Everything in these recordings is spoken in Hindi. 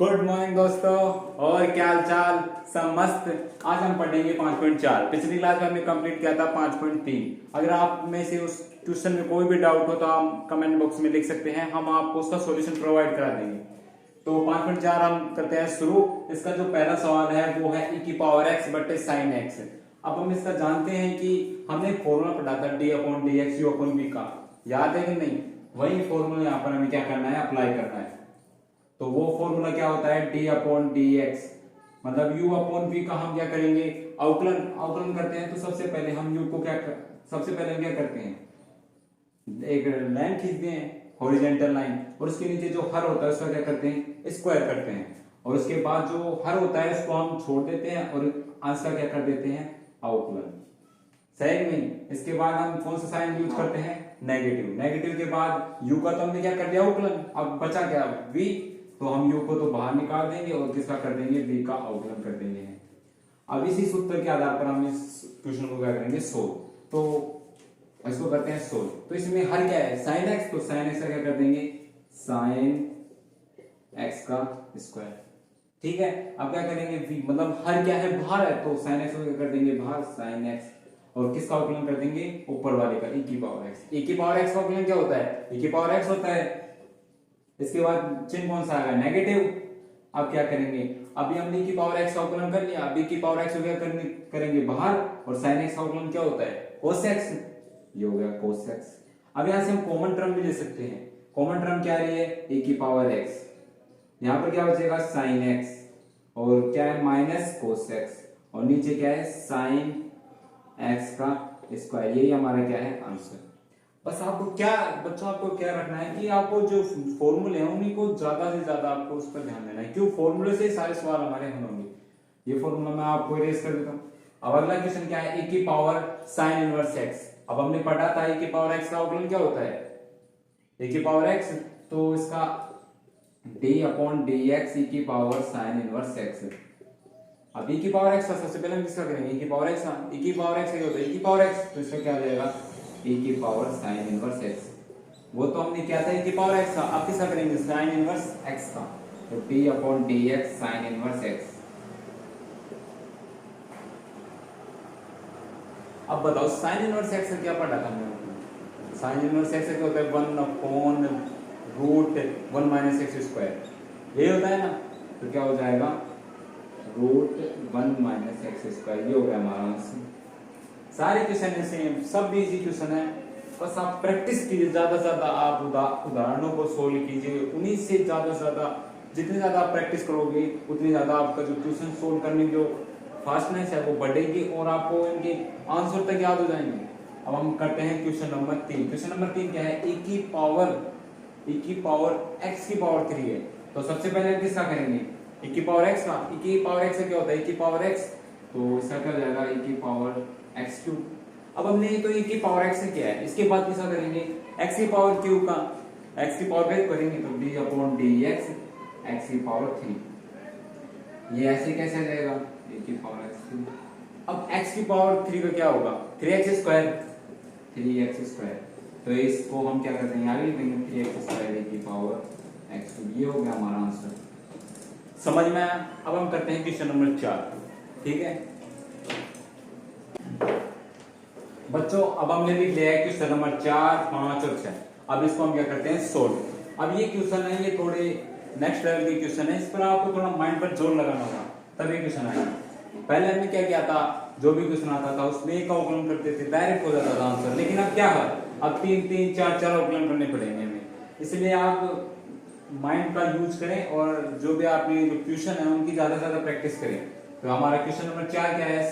गुड मॉर्निंग दोस्तों, और क्या हाल चाल? सब मस्त। आज हम पढ़ेंगे 5.4। पिछली क्लास में हमने कंप्लीट किया था 5.3। अगर आप में से उस क्वेश्चन में कोई भी डाउट हो तो आप कमेंट बॉक्स में लिख सकते हैं, हम आपको उसका सॉल्यूशन प्रोवाइड करा देंगे। तो 5.4 हम करते हैं शुरू। इसका जो पहला सवाल है वो है e की पावर x बटे साइन x। अब हम इसका जानते हैं कि हमने फॉर्मूला पढ़ा था d upon d x u upon b का, याद है कि नहीं? वही फॉर्मूला यहाँ पर हमें क्या करना है, अप्लाई करना है। तो वो फॉर्मूला क्या होता है, d अपॉन डी एक्स, मतलब u अपॉन v का हम क्या करेंगे, अवकलन करते हैं। तो सबसे पहले हम u को सबसे पहले हम क्या करते हैं, एक लाइन खींचते हैं, हॉरिजॉन्टल लाइन, और उसके नीचे जो हर होता है उसका क्या करते हैं, स्क्वायर करते हैं। और उसके बाद जो हर होता है उसको हम छोड़ देते हैं और अंश का क्या कर देते हैं, अवकलन। सही नहीं? इसके बाद हम कौन सा साइन यूज करते हैं, नेगेटिव। नेगेटिव के बाद u का तो हमने क्या कर दिया, अवकलन। अब बचा क्या, v। तो हम u को तो बाहर निकाल देंगे और किसका कर देंगे, v का अवकलन कर देंगे। अब इसी सूत्र के आधार पर हम इस क्वेश्चन को क्या करेंगे, सोल्व। तो इसको करते हैं सोल्व। तो इसमें हर क्या है, साइन x, तो साइन x का क्या कर देंगे, साइन x का स्क्वायर। ठीक है। अब क्या करेंगे, v मतलब हर क्या है, बाहर है, तो साइन x को क्या कर देंगे, बाहर साइन x, और किसका अवकलन कर देंगे, ऊपर वाले का, e की पावर x। e की पावर x का अवकलन क्या होता है, e की पावर x होता है। इसके बाद चिन्ह कौन सा आएगा, नेगेटिव। अब क्या करेंगे, अभी हमने e की पावर x का अवकलन कर लिया, अब e की पावर x को क्या करेंगे बाहर, और sin x का अवकलन क्या होता है, cos x। ये हो गया cos x। अब यहां से हम कॉमन टर्म भी ले सकते हैं। कॉमन टर्म क्या रही है, e की पावर x, यहां पर क्या बचेगा, sin x, और क्या है माइनस cos x, और नीचे क्या है, sin x का स्क्वायर। यही हमारा क्या है, आंसर। बस आपको क्या बच्चों, आपको क्या रखना है कि आपको जो फॉर्मूले हैं उन्हीं को ज्यादा से ज्यादा आपको उस पर ध्यान देना है। क्यों, फॉर्मूले से सारे सवाल हमारे हल होंगे। ये फॉर्मूला मैं आपको इरेज कर देता हूं। अब अगला क्वेश्चन क्या है, e की पावर साइन इनवर्स x। अब हमने पढ़ा था e की पावर x का अवकलन क्या होता है, e की पावर x, तो इसका d upon d x e की पावर साइन इनवर्स x। अब e की पावर x का सबसे पहले हम किसका करेंगे, e की पावर x का। e की पावर x क्या होता है, e की पावर x, तो इसका क्या आ जाएगा, e की पावर साइन इनवर्स x। वो तो हमने क्या था, e की पावर x का। अब किसका करेंगे, साइन इनवर्स x का, तो d upon d x sine inverse x। अब बताओ साइन इनवर्स x का क्या पढ़ा था हमने, साइन इनवर्स x क्या होता है, 1 upon root 1 minus x square. यही होता है ना, तो क्या हो जाएगा, रूट 1 माइनस एक्स स्क्वायर। ये हो गया हमारा आंसर। सारे क्वेश्चन ऐसे हैं, सब भी इजी क्वेश्चन है। बस आप प्रैक्टिस कीजिए, ज्यादा से ज्यादा आप उदाहरणों को सोल्व कीजिए। उन्हीं से ज्यादा जितनी ज्यादा आप प्रैक्टिस करोगे उतनी ज्यादा आपका जो क्वेश्चन सोल्व करने की जो फास्टनेस है वो बढ़ेगी, और आपको इनके आंसर तक याद हो जाएंगे। अब हम करते हैं क्वेश्चन नंबर 3। क्वेश्चन नंबर 3 क्या है, e की पावर x की पावर 3 है। तो सबसे पहले हम किसका करेंगे, e की पावर x का। e की पावर x से क्या होता है, e की पावर x, तो इसका क्या हो जाएगा, e की पावर x क्यूब। अब हमने तो e की पावर x से किया है, इसके बाद किसका करेंगे, x की पावर क्यूब का। x की पावर क्या करेंगे, तो d upon d x x की पावर 3। ये ऐसे कैसे आ जाएगा, e की पावर x क्यूब। अब x की पावर 3 का क्या होगा, 3x स्क्वायर, 3x स्क्वायर। तो इसको हम क्या करते हैं, आगे लिखेंगे 3x स्क्वायर e की पावर x क्यूब। ये हो गया हमारा आंसर। समझ में आया? अब हम करते हैं क्वेश्चन नंबर 4। ठीक है बच्चों, अब हमने लिख लिया है क्वेश्चन नंबर 4, 5 और 6। अब इसको हम क्या करते हैं, सोल्व। अब ये क्वेश्चन है, ये थोड़े नेक्स्ट लेवल के क्वेश्चन है, इस पर आपको थोड़ा माइंड पर जोर लगाना होगा तभी क्वेश्चन आएगा। पहले हमने क्या किया था, जो भी क्वेश्चन आता था उसमें एक अवकलन करते थे, डायरेक्ट हो जाता था आंसर। लेकिन अब क्या है, अब 3 4 अवकलन करने पड़ेंगे हमें। इसलिए आप माइंड का यूज करें, और जो भी आपने जो क्वेश्चन है उनकी ज्यादा से ज्यादा प्रैक्टिस करें। तो हमारा क्वेश्चन नंबर 4 क्या है,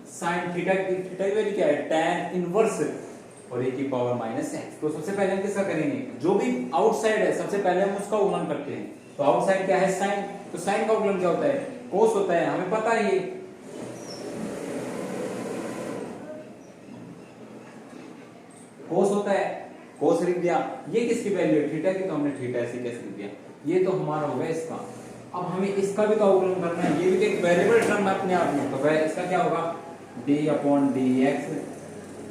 साइन थीटा की वैल्यू क्या है, tan इनवर्स और e की पावर माइनस x। तो सबसे पहले हम किसका करेंगे, जो भी आउटसाइड है सबसे पहले हम उसका अवकलन करते हैं। तो आउटसाइड क्या है, साइन। तो साइन का अवकलन क्या होता है, कोस होता है, हमें पता है ये। कोस होता है, कोस लिख दिया। ये किसकी वैल्यू है, थीटा की, तो हमने थीटा ऐसे कैसे लिख दिया। ये तो हमारा हो गया इसका। अब हमें इसका भी तो अवकलन करना है, ये भी एक वेरिएबल टर्म है अपने आप में। तो इसका क्या होगा, d upon d x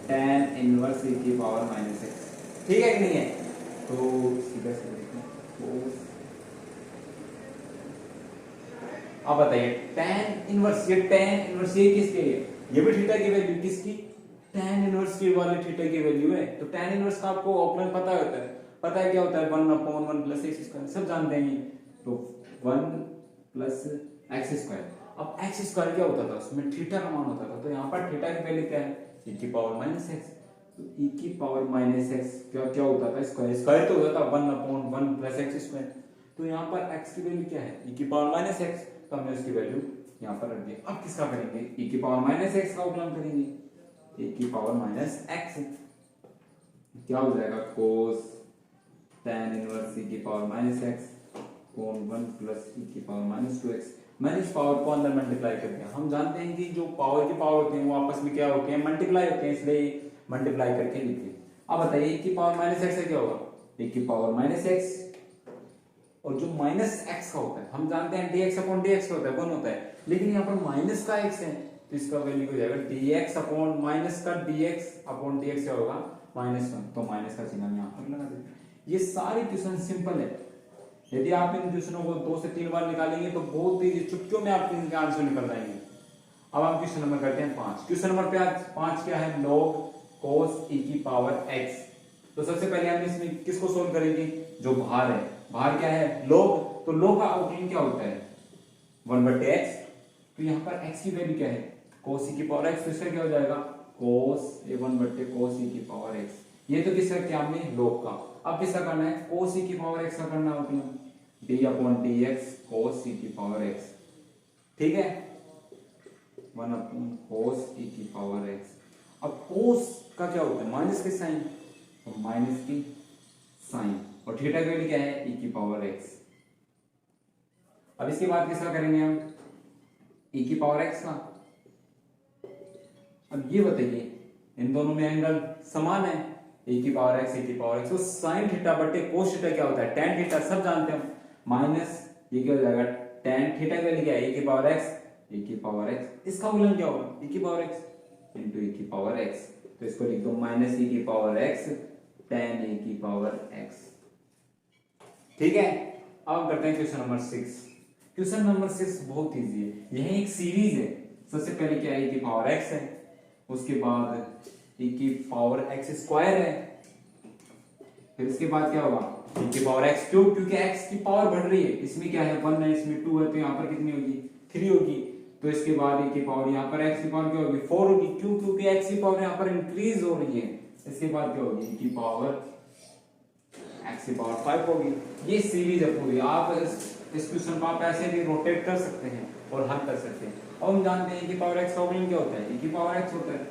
tan inverse e की पावर माइनस x। ठीक है कि नहीं है? तो सीधा से देखते हैं, अब बताइए tan इनवर्स, ये tan इनवर्स ये किसके है? ये भी थीटा की वैल्यू किसकी? tan इनवर्स की वाली थीटा की वैल्यू है। तो tan इनवर्स का आपको ऑपरेशन पता होता है, पता है क्या होता है? 1/1 प्लस एक्स स्क्वायर, सब जानते हैं ये। तो 1 प्लस एक्स स्क्वायर। अब एक्स स्क्वायर क्या होता था? उसमें थीटा का मान होता था, तो यहाँ पर थीटा की वैल्यू क्या है? e की पावर माइनस एक्स। तो e की पावर माइनस एक्स क्या क्या होता था? स्क्वायर, स्क्वायर तो होता था 1/1 प्लस एक्स स्क्वायर। तो यहाँ पर x की वैल्यू क्या है? e की पावर माइनस एक्स, तो हमने उसकी वैल्यू यहाँ पर रख दी। अब किसका करेंगे? e की पावर माइनस एक्स का उपयोग करेंगे, e की पावर माइनस एक्स क्या हो जाएगा? cos tan इनवर्स e की पावर माइनस एक्स कोण 1 प्लस e की पावर माइनस 2x। मैंने इस पावर को अंदर मल्टीप्लाई कर दिया। हम जानते हैं कि जो पावर की पावर होती है वो आपस में क्या होती है? मल्टीप्लाई होते हैं, इसलिए मल्टीप्लाई करके लिखिए। अब बताइए e की पावर माइनस एक्स क्या होगा? e की पावर माइनस एक्स, और जो माइनस एक्स का होता है हम जानते हैं dx अपॉन dx होता है, 1 होता है, लेकिन यहाँ पर माइनस का x है तो इसका वैल्यू हो जाएगा dx अपॉन माइनस का dx अपॉन dx क्या होगा? -1। तो माइनस का चिन्ह यहाँ पर लगा देते। ये सारी क्वेश्चन सिंपल है। यदि आप इन क्वेश्चनों को 2 से 3 बार निकालेंगे तो बहुत तेजी चुटकियों में आपके इनके आंसर निकल जाएंगे। अब हम क्वेश्चन नंबर करते हैं 5। क्वेश्चन नंबर पे आज 5 क्या है? log cos e की पावर x। तो सबसे पहले हम इसमें किसको सोल्व करेंगे? जो भार है, भार क्या है? log। तो log का आउटलाइन क्या होता है? 1/x। तो यहाँ पर x की वैल्यू क्या है? cos e की पावर x। तो इसका क्या हो जाएगा? cos a 1/cos e की पावर x। ये तो किसका किया हमने? log का। अब किसका करना है? cos e की पावर x का करना है, d upon dx cos e की पावर x। ठीक है, 1 अपॉन cos e की पावर x। अब cos का क्या होता है? माइनस की साइन, तो माइनस की साइन, और थीटा की वैल्यू क्या है? e की पावर x। अब इसके बाद किसका करेंगे हम? e की पावर x का। अब ये बताइए इन दोनों में एंगल समान है, e की पावर x, e की पावर x। तो साइन थीटा बटे कोस थीटा क्या होता है? tan थीटा, सब जानते हैं हम। माइनस ये क्या हो जाएगा? tan थीटा की वैल्यू क्या है? e की पावर x, e की पावर x। इसका मूल्य क्या होगा? e की पावर x इंटू e की पावर x। तो इसको लिख दो माइनस e की पावर x tan e की पावर x। ठीक है, अब करते हैं क्वेश्चन नंबर 6। क्वेश्चन नंबर 6 बहुत इजी है। यह एक सीरीज है। सबसे पहले क्या है? e की पावर x है, उसके बाद e की पावर x स्क्वायर है, फिर इसके बाद क्या होगा? e की पावर x क्यूब, क्योंकि x की पावर बढ़ रही है। इसमें क्या है? 1 है, इसमें 2 है, तो यहाँ पर कितनी होगी? 3 होगी। तो इसके बाद e की पावर यहाँ पर x की पावर क्या होगी? 4 होगी। क्यों? क्योंकि x की पावर यहाँ पर इंक्रीज हो रही है। इसके बाद क्या होगी? e की पावर x की पावर 5 होगी। ये सीरीज है पूरी। आप इस क्वेश्चन को आप ऐसे भी रोटेट कर सकते हैं और हल कर सकते हैं। और हम जानते हैं कि पावर x का अवकलन क्या होता है? e की पावर x होता है,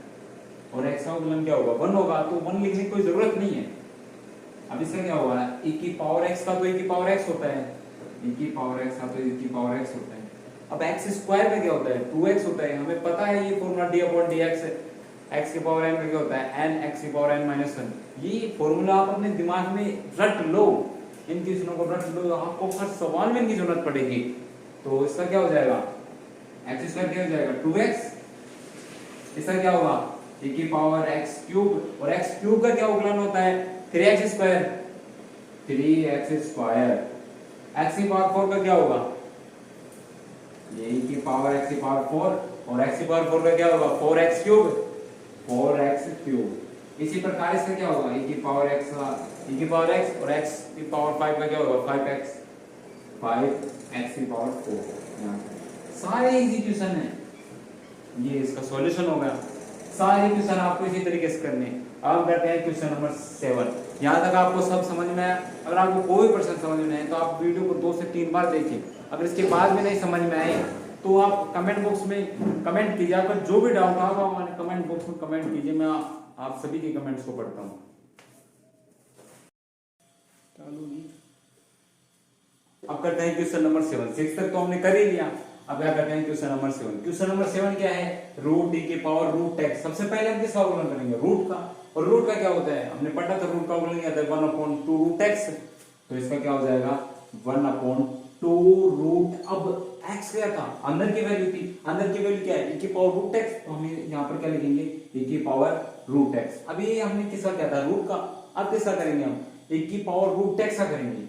और x का अवकलन क्या होगा? 1 होगा। तो 1 लिखने की कोई जरूरत नहीं है। अब इसका क्या होगा? e की पावर x का तो e की पावर x होता है, e की पावर x का तो e की पावर x होता है। अब x स्क्वायर का क्या होता है? 2x होता है। हमें पता है ये फॉर्मूला d अपॉन dx है। x की पावर n का क्या होता है? n x की पावर n माइनस 1। ये फॉर्मूला आप अपने दिमाग में रट लो, इन क्वेश्चनों को रट लो, आपको हर सवाल में इनकी जरूरत पड़ेगी। तो इसका क्या हो जाएगा? x स्क्वायर क्या हो जाएगा? 2x। इसका क्या होगा? e की पावर x क्यूब, और x क्यूब का क्या अवकलन होता है? 3x square, 3x square. x की पावर 4 का क्या होगा? ये e की पावर x की पावर 4, और x की पावर 4 का क्या होगा? 4x cube, 4x cube. इसी प्रकार इसका क्या होगा? e की पावर x का e की पावर x, और x की पावर 5 का क्या होगा? 5x, 5x की पावर 4। सारे इजी क्वेश्चन है। ये इसका सॉल्यूशन होगा। सारे क्वेश्चन आपको इसी तरीके से करने। अब करते हैं क्वेश्चन नंबर 7। यहाँ तक आपको सब समझ में आया? अगर आपको कोई प्रश्न समझ में आए तो आप वीडियो को 2 से 3 बार देखिए। अगर इसके बाद भी नहीं समझ में आए तो आप कमेंट बॉक्स में कमेंट कीजिए। अगर जो भी डाउट होगा हमारे कमेंट बॉक्स में कमेंट कीजिए, मैं आप सभी के कमेंट्स को पढ़ता हूँ। अब करते हैं क्वेश्चन नंबर 7। 6 तक तो हमने कर ही लिया। अब क्या करते हैं? Question number 7। क्वेश्चन नंबर 7 क्या है? रूट e की पावर रूट x। सबसे पहले हम किसका अवकलन करेंगे? रूट का। और रूट का क्या होता है? हमने पढ़ा था रूट का अवकलन क्या होता है? 1/2 रूट x। तो इसका क्या हो जाएगा? 1/2 रूट। अब x क्या था? अंदर की वैल्यू थी। अंदर की वैल्यू क्या है? e की पावर रूट x। तो हम यहाँ पर क्या लिखेंगे? e की पावर रूट x। अब ये हमने किसका क्या था? रूट का। अब किसका करेंगे हम? e की पावर रूट x का करेंगे,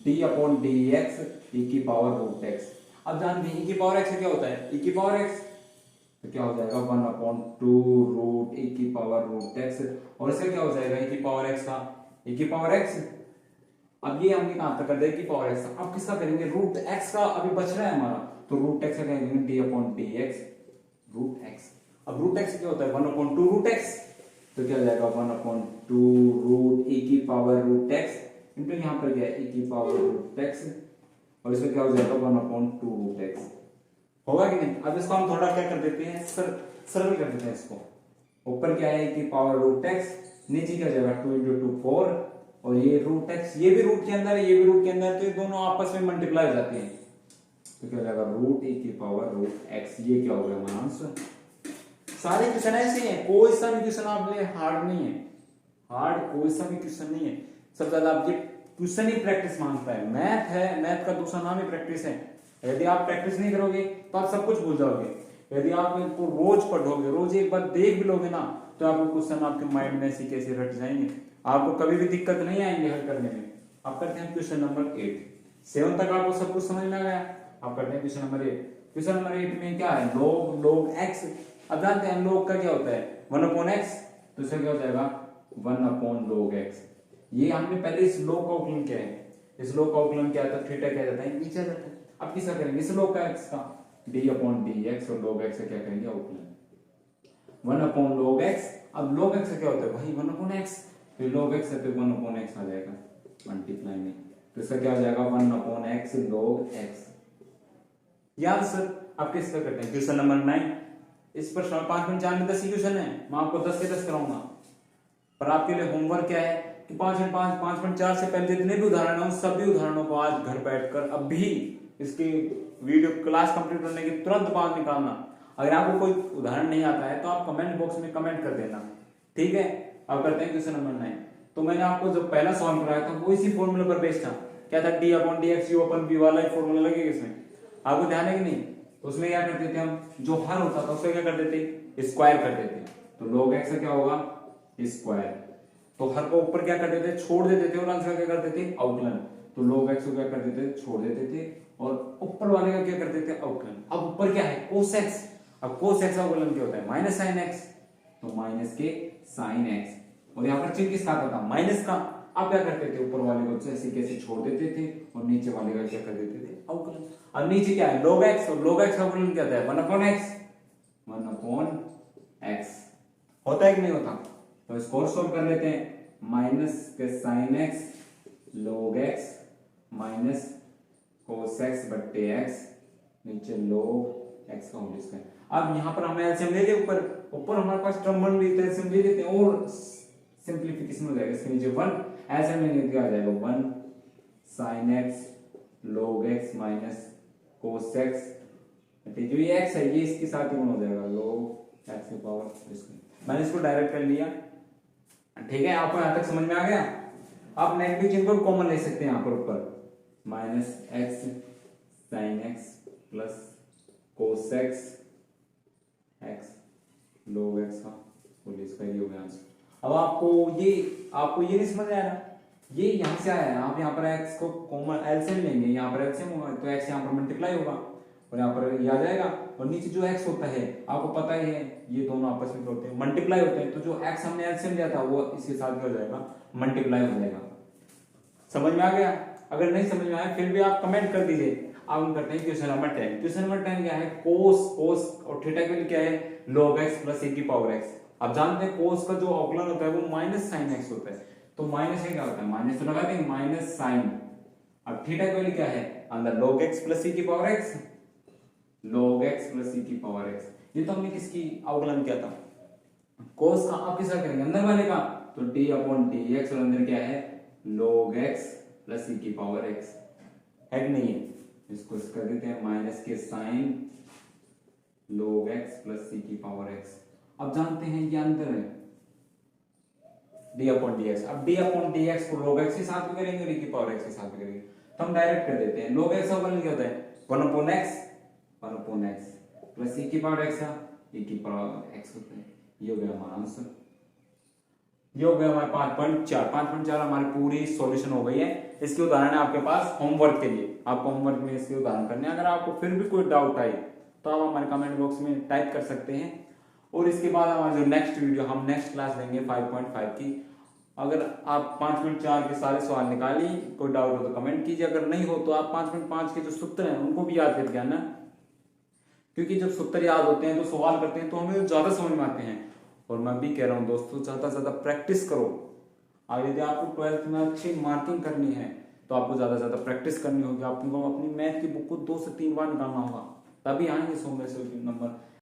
d अपॉन dx e की पावर रूट x। अब जानते हैं e की पावर x क्या होता है, e की पावर x तो क्या हो जाएगा 1/2 रूट e की पावर रूट x, और इसका क्या हो जाएगा e की पावर x का, e की पावर x। अब ये हमने कहां तक कर दिया e की पावर x, अब किसका करेंगे रूट x का, अभी बच रहा है हमारा, तो रूट x का कहेंगे d/dx रूट x। अब रूट x क्या होता है 1/2 रूट x, तो क्या हो जाएगा 1/2 रूट e की पावर रूट x इंटू यहाँ पर क्या है e की पावर रूट x, और इसमें क्या हो जाएगा 1/2 रूट x, होगा कि नहीं। अब इसको हम थोड़ा क्या कर देते हैं, सरल कर देते हैं इसको। ऊपर क्या है e की पावर रूट x, नीचे क्या हो जाएगा 2 × 2 4, और ये रूट x, ये भी रूट के अंदर है, ये भी रूट के अंदर, तो ये दोनों आपस में मल्टीप्लाई हो जाते हैं, तो क्या हो जाएगा रूट e की पावर रूट x। ये क्या हो गया हमारा आंसर। सारे क्वेश्चन ऐसे हैं, कोई सा भी क्वेश्चन आप ले हार्ड नहीं है, हार्ड कोई सा भी क्वेश्चन नहीं है, सबसे ज्यादा आप ये क्वेश्चन ही प्रैक्टिस मांगता है। मैथ है, मैथ का दूसरा नाम ही प्रैक्टिस है। यदि आप प्रैक्टिस नहीं करोगे तो आप सब कुछ भूल जाओगे। यदि आप इनको रोज पढ़ोगे, रोज एक बार देख भी लोगे ना, तो आपको क्वेश्चन आपके माइंड में ऐसे कैसे रट जाएंगे, आपको कभी भी दिक्कत नहीं आएंगे हल करने में। आप करते हैं क्वेश्चन नंबर 8, 7 तक आपको सब कुछ समझ में आ गया। आप करते हैं क्वेश्चन नंबर 8। क्वेश्चन नंबर 8 में क्या है, log x। अब जानते हैं log का क्या होता है 1/x, तो इसका क्या हो जाएगा 1/log x। ये हमने पहले इस log का अवकलन क्या है, इस log का अवकलन क्या था, थीटा क्या जाता है नीचे जाता है। अब किसका करेंगे, इस log का x का d/dx, और log x का क्या करेंगे अवकलन 1/log x। अब log x का क्या होता है भाई 1/x, फिर log x है तो 1/x आ जाएगा मल्टीप्लाई में, तो इसका क्या हो जाएगा 1/x log x। याद सर आप किसका करते हैं क्वेश्चन नंबर 9। इस पर 5.4 में 10 ही क्वेश्चन है, मैं आपको 10 से 10 कराऊंगा, पर आपके लिए होमवर्क क्या है कि 5.4 से पहले जितने भी उदाहरण है उन सभी उदाहरणों को आज घर बैठकर अभी इसकी वीडियो क्लास कंप्लीट करने के तुरंत बाद निकालना। अगर आपको कोई उदाहरण नहीं आता है तो आप कमेंट बॉक्स में कमेंट कर देना, ठीक है। अब करते हैं क्वेश्चन नंबर 9। तो मैंने आपको जो पहला सॉल्व कराया था वो इसी फॉर्मूले पर बेस्ड था, क्या था d/dx u/v वाला ही फॉर्मूला लगेगा इसमें, आपको ध्यान है कि नहीं। तो उसमें क्या करते थे हम, जो हर होता था उसको क्या कर देते स्क्वायर कर देते, तो log x क्या होगा स्क्वायर, तो हर को ऊपर क्या कर देते छोड़ देते थे, और आंसर क्या करते थे अवकलन, तो log x को क्या कर देते छोड़ देते थे, और ऊपर वाले का क्या करते थे अवकलन। अब ऊपर क्या है cos x, अब cos x का अवकलन क्या होता है माइनस साइन x, तो माइनस के साइन x, और यहाँ पर चिन्ह किसका आता था माइनस का। अब क्या करते थे ऊपर वाले को ऐसे कैसे छोड़ देते थे, और नीचे वाले का क्या कर देते थे अवकलन। अब नीचे क्या है log x, और log x का अवकलन क्या होता है 1/x, 1/x होता है कि नहीं होता। तो इसको और सोल्व कर लेते हैं, माइनस के sine x log x minus cos x बट्टे x, नीचे log x का होल स्क्वायर। अब यहाँ पर हमें एलसीएम ले लिया, ऊपर हमारे पास टर्म 1 भी है, एलसीएम ले लेते हैं और सिंपलीफिकेशन हो जाएगा। इसके नीचे 1 एलसीएम लेने के आ जाएगा 1 sin x log x minus cos x, जो ये x है ये इसके साथ ही गुण हो जाएगा log x की पावर स्क्वायर। मैंने इसको डायरेक्ट कर लिया, ठीक है। आपको यहां तक समझ में आ गया। आप नेगेटिव चिन्ह को कॉमन ले सकते हैं यहाँ पर ऊपर, minus x sin x plus cos x x log x का होल स्क्वायर हो गया आंसर। अब आपको ये नहीं समझ आया ना, ये यहां से आया है, आप यहाँ पर x को कॉमन एलसीएम लेंगे, यहाँ पर एलसीएम होगा तो x यहाँ पर मल्टीप्लाई होगा, और यहाँ पर ये आ जाएगा, और नीचे जो x होता है आपको पता ही है ये दोनों आपस में होते हैं मल्टीप्लाई होते हैं, तो जो x हमने एलसीएम लिया था वो इसके साथ क्या हो जाएगा मल्टीप्लाई हो जाएगा। समझ में आ गया। अगर नहीं समझ में आया फिर भी आप कमेंट कर दीजिए। अब हम करते हैं क्वेश्चन नंबर 10। क्वेश्चन नंबर 10 क्या है cos और थीटा के लिए क्या है log x प्लस e की पावर x। अब जानते हैं cos का जो अवकलन होता है वो माइनस साइन x होता है, तो माइनस क्या होता है माइनस तो लगा देंगे माइनस साइन। अब थीटा के लिए क्या है अंदर log x प्लस e की power x, log x plus e की पावर x। ये तो हमने किसकी अवकलन किया था cos का। अब किसका करेंगे अंदर वाले का, तो d/dx, और अंदर क्या है log x प्लस e की पावर x है कि नहीं है। इसको कर देते हैं माइनस के sine log x plus e की पावर x। अब जानते हैं ये अंदर है d/dx। अब d/dx को log x के साथ भी करेंगे और e की पावर x के साथ भी करेंगे, तो हम डायरेक्ट कर देते हैं log x का अवकलन क्या होता है 1/x प्लस e की पावर x का e की पावर x होता है। ये हो गया हमारा आंसर। ये हो गया हमारे 5.4। 5.4 हमारी पूरी सॉल्यूशन हो गई है। इसके उदाहरण है आपके पास होमवर्क के लिए, आपको होमवर्क में इसके उदाहरण करने हैं। अगर आपको फिर भी कोई डाउट आए तो आप हमारे कमेंट बॉक्स में टाइप कर सकते हैं। और इसके बाद हमारा जो नेक्स्ट वीडियो, हम नेक्स्ट क्लास लेंगे 5.5 की। अगर आप 5.4 के सारे सवाल निकालिए, कोई डाउट हो तो कमेंट कीजिए, अगर नहीं हो तो आप 5.5 के जो सूत्र हैं उनको भी याद करके आना, क्योंकि जब सूत्र याद होते हैं तो सवाल करते हैं तो हमें ज्यादा समझ में आते हैं। और मैं भी कह रहा हूँ दोस्तों, ज्यादा से ज्यादा प्रैक्टिस करो। और यदि आपको 12th में अच्छी मार्किंग करनी है तो आपको ज्यादा से ज्यादा प्रैक्टिस करनी होगी। आपको अपनी मैथ की बुक को 2 से 3 बार निकालना होगा, तभी आएंगे 100 में से नंबर।